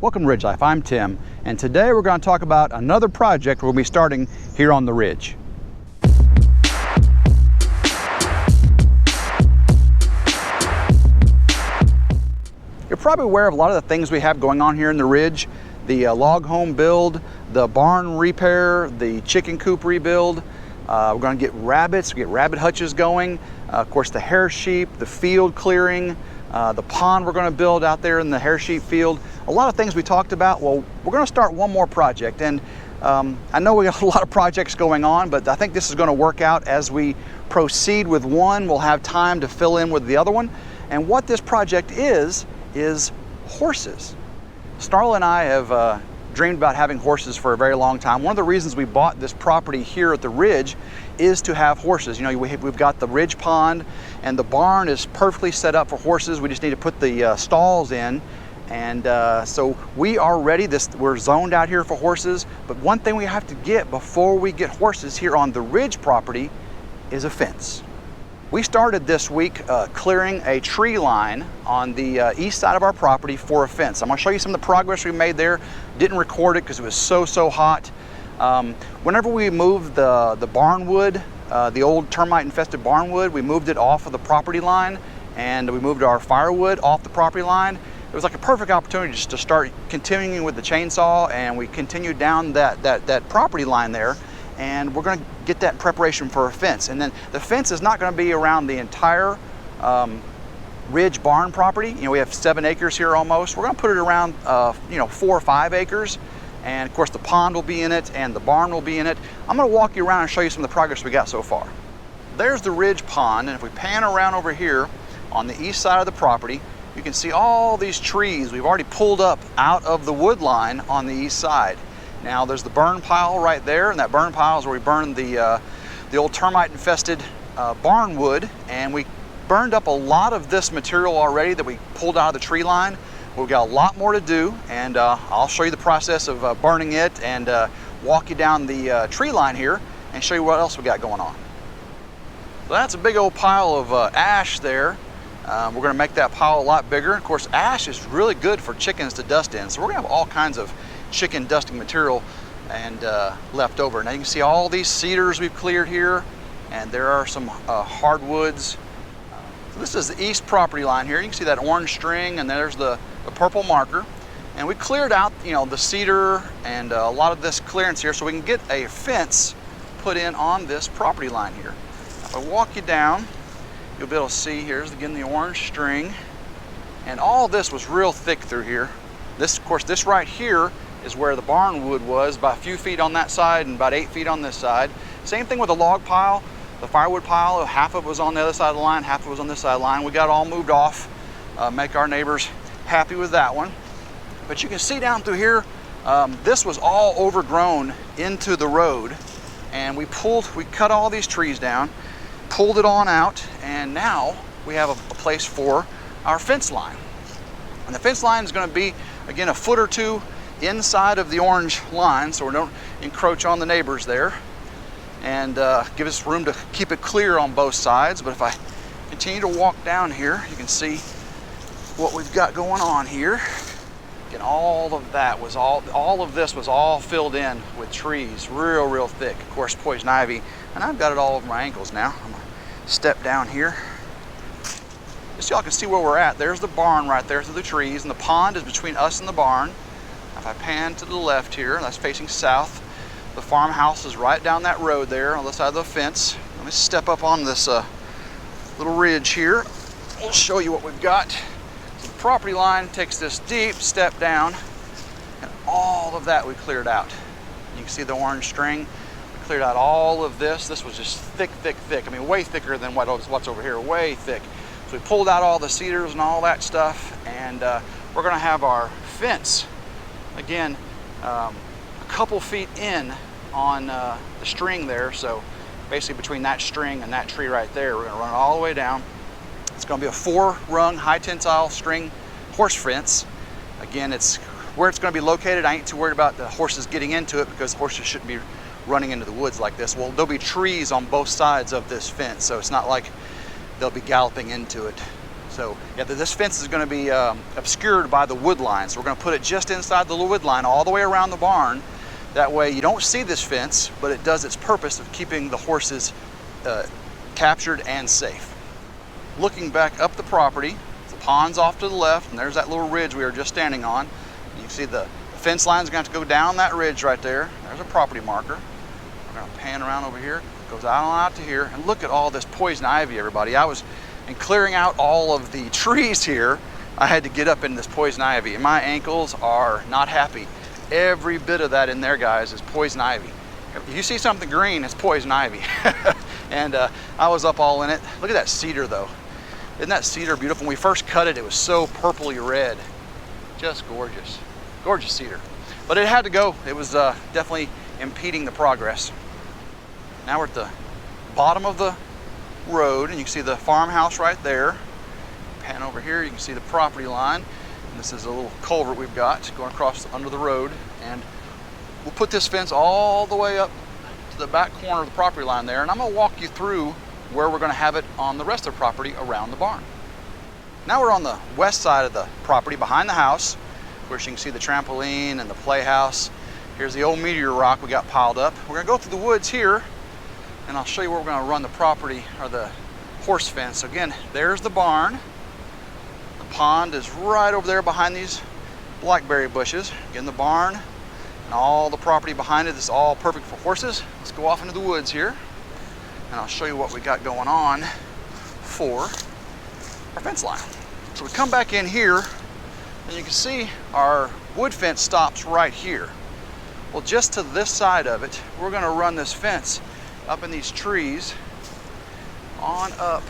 Welcome to RidgeLife, I'm Tim, and today we're going to talk about another project we'll be starting here on the Ridge. You're probably aware of a lot of the things we have going on here in the Ridge. The log home build, the barn repair, the chicken coop rebuild. We're going to get rabbits, get rabbit hutches going. Of course, the hair sheep, the field clearing, the pond we're going to build out there in the hair sheep field. A lot of things we talked about. Well, we're going to start one more project, and I know we got a lot of projects going on, but I think this is going to work out. As we proceed with one, we'll have time to fill in with the other one. And what this project is horses. Starla and I have dreamed about having horses for a very long time. One of the reasons we bought this property here at the Ridge is to have horses. You know, we've got the Ridge pond, and the barn is perfectly set up for horses. We just need to put the stalls in, and so we are ready. We're zoned out here for horses, but one thing we have to get before we get horses here on the Ridge property is a fence. We started this week clearing a tree line on the east side of our property for a fence. I'm going to show you some of the progress we made there. Didn't record it because it was so hot. Whenever we moved the barnwood, the old termite infested barnwood, we moved it off of the property line, and we moved our firewood off the property line. It was like a perfect opportunity just to start continuing with the chainsaw, and we continued down that property line there. And we're going to get that in preparation for a fence. And then the fence is not going to be around the entire Ridge barn property. You know, we have 7 acres here almost. We're going to put it around 4 or 5 acres. And of course the pond will be in it and the barn will be in it. I'm going to walk you around and show you some of the progress we got so far. There's the Ridge pond, and if we pan around over here on the east side of the property, you can see all these trees we've already pulled up out of the wood line on the east side. Now there's the burn pile right there, and that burn pile is where we burned the old termite infested barn wood, and we burned up a lot of this material already that we pulled out of the tree line. We've got a lot more to do, and I'll show you the process of burning it and walk you down the tree line here and show you what else we got going on. So that's a big old pile of ash there. We're going to make that pile a lot bigger. Of course, ash is really good for chickens to dust in, so we're going to have all kinds of chicken dusting material and left over. Now you can see all these cedars we've cleared here, and there are some hardwoods. So this is the east property line here. You can see that orange string, and there's the purple marker. And we cleared out, you know, the cedar and a lot of this clearance here so we can get a fence put in on this property line here. If I walk you down, you'll be able to see here's again the orange string, and all this was real thick through here. This, of course, this right here is where the barn wood was, about a few feet on that side and about 8 feet on this side. Same thing with the log pile, the firewood pile. Half of it was on the other side of the line, half of it was on this side of the line. We got it all moved off, make our neighbors happy with that one. But you can see down through here, this was all overgrown into the road, and we cut all these trees down, pulled it on out, and now we have a place for our fence line. And the fence line is going to be, again, a foot or two inside of the orange line, so we don't encroach on the neighbors there, and give us room to keep it clear on both sides. But if I continue to walk down here, you can see what we've got going on here. Again, all of this was all filled in with trees, real thick. Of course, poison ivy, and I've got it all over my ankles now. I'm gonna step down here just so y'all can see where we're at. There's the barn right there through the trees, and the pond is between us and the barn. If I pan to the left here, that's facing south. The farmhouse is right down that road there on the side of the fence. Let me step up on this little ridge here. We'll show you what we've got. So the property line takes this deep step down, and all of that we cleared out. You can see the orange string. We cleared out all of this. This was just thick. I mean, way thicker than what's over here, way thick. So we pulled out all the cedars and all that stuff, and we're gonna have our fence, again, a couple feet in on the string there. So basically between that string and that tree right there, we're going to run it all the way down. It's going to be a 4-rung high tensile string horse fence. Again, it's where it's going to be located. I ain't too worried about the horses getting into it because horses shouldn't be running into the woods like this. Well, there'll be trees on both sides of this fence, so it's not like they'll be galloping into it. So yeah, this fence is going to be obscured by the wood line. So we're going to put it just inside the wood line all the way around the barn. That way you don't see this fence, but it does its purpose of keeping the horses captured and safe. Looking back up the property, the pond's off to the left, and there's that little ridge we were just standing on. You can see the fence line's going to have to go down that ridge right there. There's a property marker. We're going to pan around over here. It goes out to here, and look at all this poison ivy, everybody. In clearing out all of the trees here, I had to get up in this poison ivy, and my ankles are not happy. Every bit of that in there, guys, is poison ivy. If you see something green, it's poison ivy. And I was up all in it. Look at that cedar, though. Isn't that cedar beautiful? When we first cut it, it was so purpley red. Just gorgeous. Gorgeous cedar. But it had to go. It was definitely impeding the progress. Now we're at the bottom of the road, and you can see the farmhouse right there. Pan over here, you can see the property line. And this is a little culvert we've got going across under the road. And we'll put this fence all the way up to the back corner of the property line there. And I'm going to walk you through where we're going to have it on the rest of the property around the barn. Now we're on the west side of the property behind the house. Of course, you can see the trampoline and the playhouse. Here's the old meteor rock we got piled up. We're going to go through the woods here, and I'll show you where we're going to run the property, or the horse fence. So again, there's the barn. The pond is right over there behind these blackberry bushes. Again, the barn and all the property behind it is all perfect for horses. Let's go off into the woods here, and I'll show you what we got going on for our fence line. So we come back in here, and you can see our wood fence stops right here. Well, just to this side of it, we're going to run this fence up in these trees on up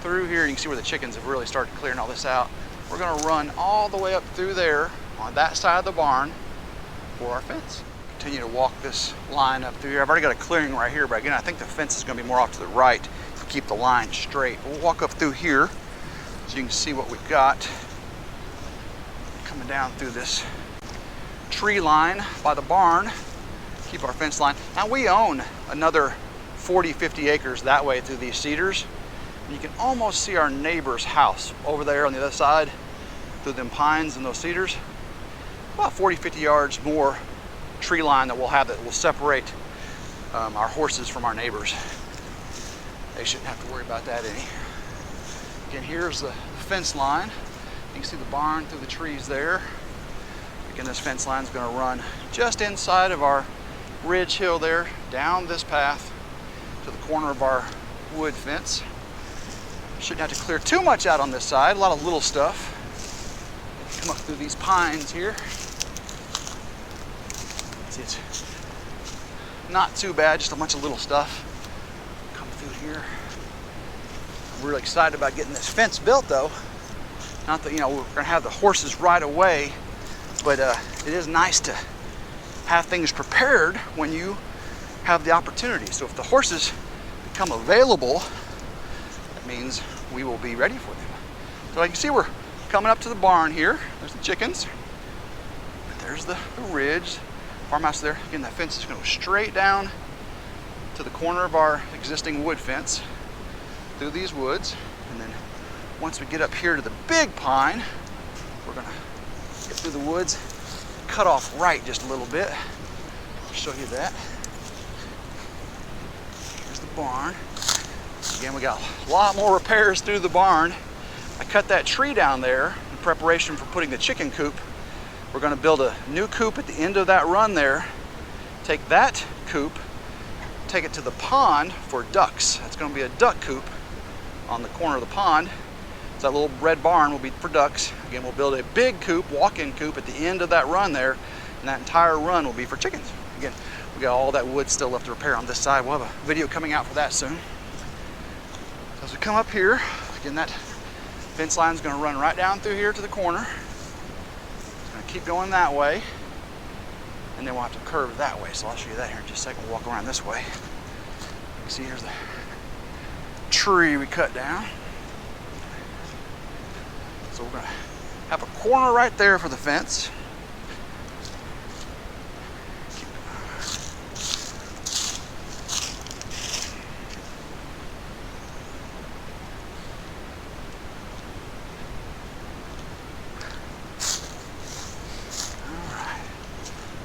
through here. You can see where the chickens have really started clearing all this out. We're going to run all the way up through there on that side of the barn for our fence. Continue to walk this line up through here. I've already got a clearing right here, but again, I think the fence is going to be more off to the right to keep the line straight. We'll walk up through here so you can see what we've got coming down through this tree line by the barn. Keep our fence line. Now we own another 40-50 acres that way through these cedars. And you can almost see our neighbor's house over there on the other side through them pines and those cedars. About 40-50 yards more tree line that we'll have that will separate our horses from our neighbors. They shouldn't have to worry about that any. Again, here's the fence line. You can see the barn through the trees there. Again, this fence line is going to run just inside of our ridge hill there, down this path to the corner of our wood fence. Shouldn't have to clear too much out on this side, a lot of little stuff. Come up through these pines here. See, it's not too bad, just a bunch of little stuff. Come through here. I'm really excited about getting this fence built, though. Not that, we're going to have the horses right away, but it is nice to have things prepared when you have the opportunity. So if the horses become available, that means we will be ready for them. So you can see we're coming up to the barn here. There's the chickens. There's the ridge. Farmhouse there. Again, that fence is going to go straight down to the corner of our existing wood fence through these woods. And then once we get up here to the big pine, we're going to get through the woods, cut off right just a little bit. I'll show you that. Here's the barn. Again, we got a lot more repairs through the barn. I cut that tree down there in preparation for putting the chicken coop. We're going to build a new coop at the end of that run there. Take that coop, take it to the pond for ducks. That's going to be a duck coop on the corner of the pond. So that little red barn will be for ducks. Again, we'll build a big coop, walk-in coop at the end of that run there, and that entire run will be for chickens. Again, we got all that wood still left to repair on this side. We'll have a video coming out for that soon. So as we come up here, again, that fence line is going to run right down through here to the corner. It's going to keep going that way, and then we'll have to curve that way. So I'll show you that here in just a second. We'll walk around this way. You can see here's the tree we cut down. So we're going to have a corner right there for the fence.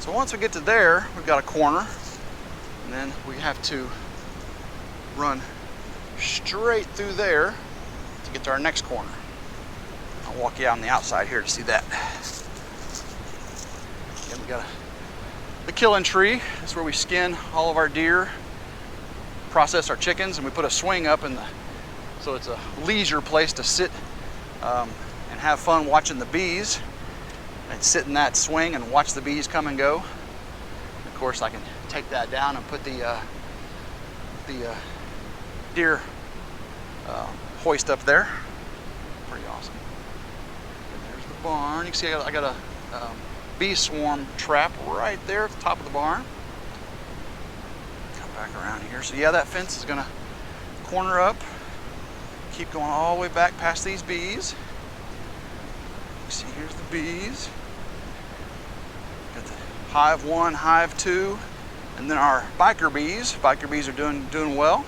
So once we get to there, we've got a corner, and then we have to run straight through there to get to our next corner. I'll walk you out on the outside here to see that. Again, we got the killing tree. That's where we skin all of our deer, process our chickens, and we put a swing up so it's a leisure place to sit and have fun watching the bees. And sit in that swing and watch the bees come and go. And of course, I can take that down and put the deer hoist up there. Pretty awesome. And there's the barn. You can see I got a bee swarm trap right there at the top of the barn. Come back around here. So yeah, that fence is gonna corner up. Keep going all the way back past these bees. You see, here's the bees. Got the hive 1, hive 2, and then our biker bees. Biker bees are doing well.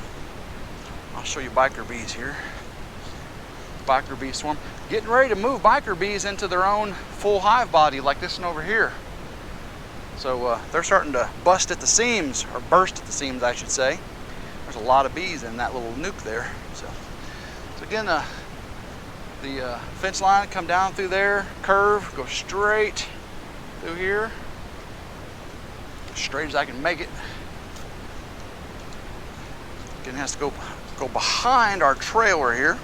I'll show you biker bees here. Biker bee swarm. Getting ready to move biker bees into their own full hive body like this one over here. So they're starting to bust at the seams, or burst at the seams, I should say. There's a lot of bees in that little nuke there. So again, the fence line, come down through there, curve, go straight through here, as straight as I can make it. Again, it has to go behind our trailer here.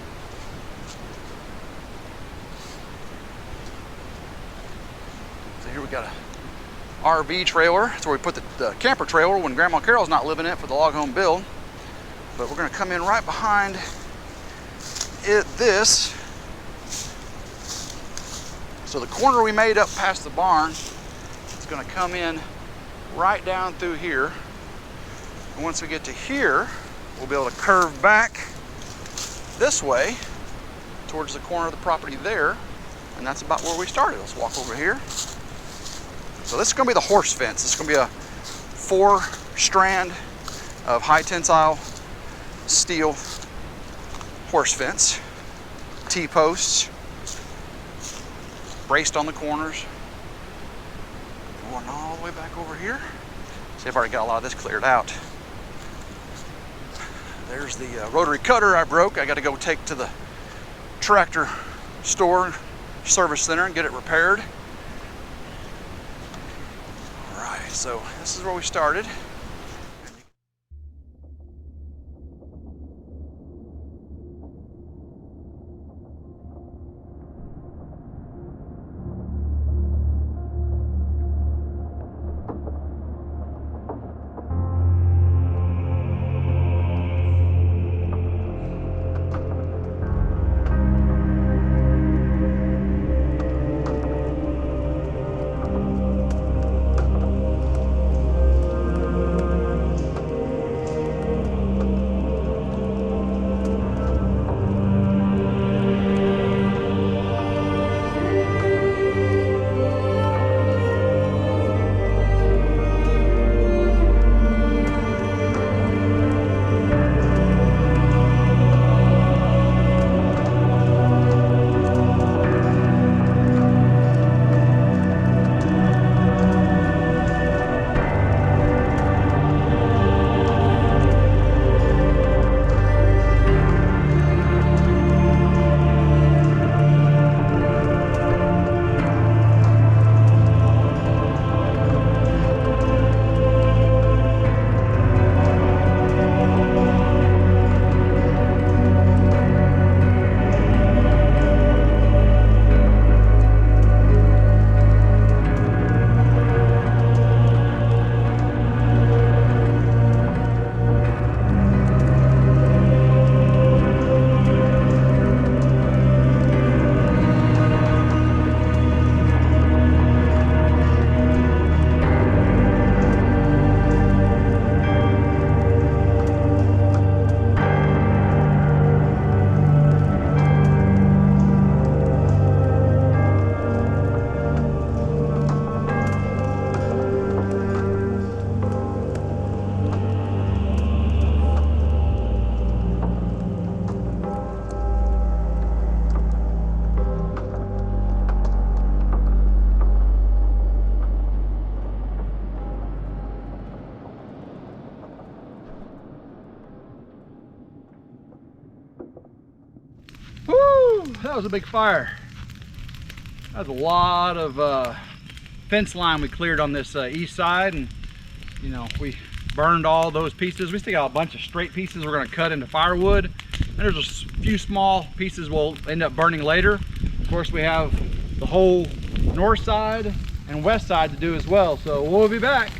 So here we got a RV trailer. That's where we put the camper trailer when Grandma Carol's not living in it for the log home build. But we're gonna come in right behind this. So the corner we made up past the barn is going to come in right down through here. And once we get to here, we'll be able to curve back this way towards the corner of the property there. And that's about where we started. Let's walk over here. So this is going to be the horse fence. This is going to be a 4-strand of high tensile steel horse fence. T-posts. Braced on the corners. Going all the way back over here. See, I've already got a lot of this cleared out. There's the rotary cutter I broke. I got to go take to the tractor store, service center, and get it repaired. All right, so this is where we started. That was a big fire. That was a lot of fence line we cleared on this east side, and you know, we burned all those pieces. We still got a bunch of straight pieces we're going to cut into firewood, and there's a few small pieces we'll end up burning later. Of course, we have the whole north side and west side to do as well, so we'll be back.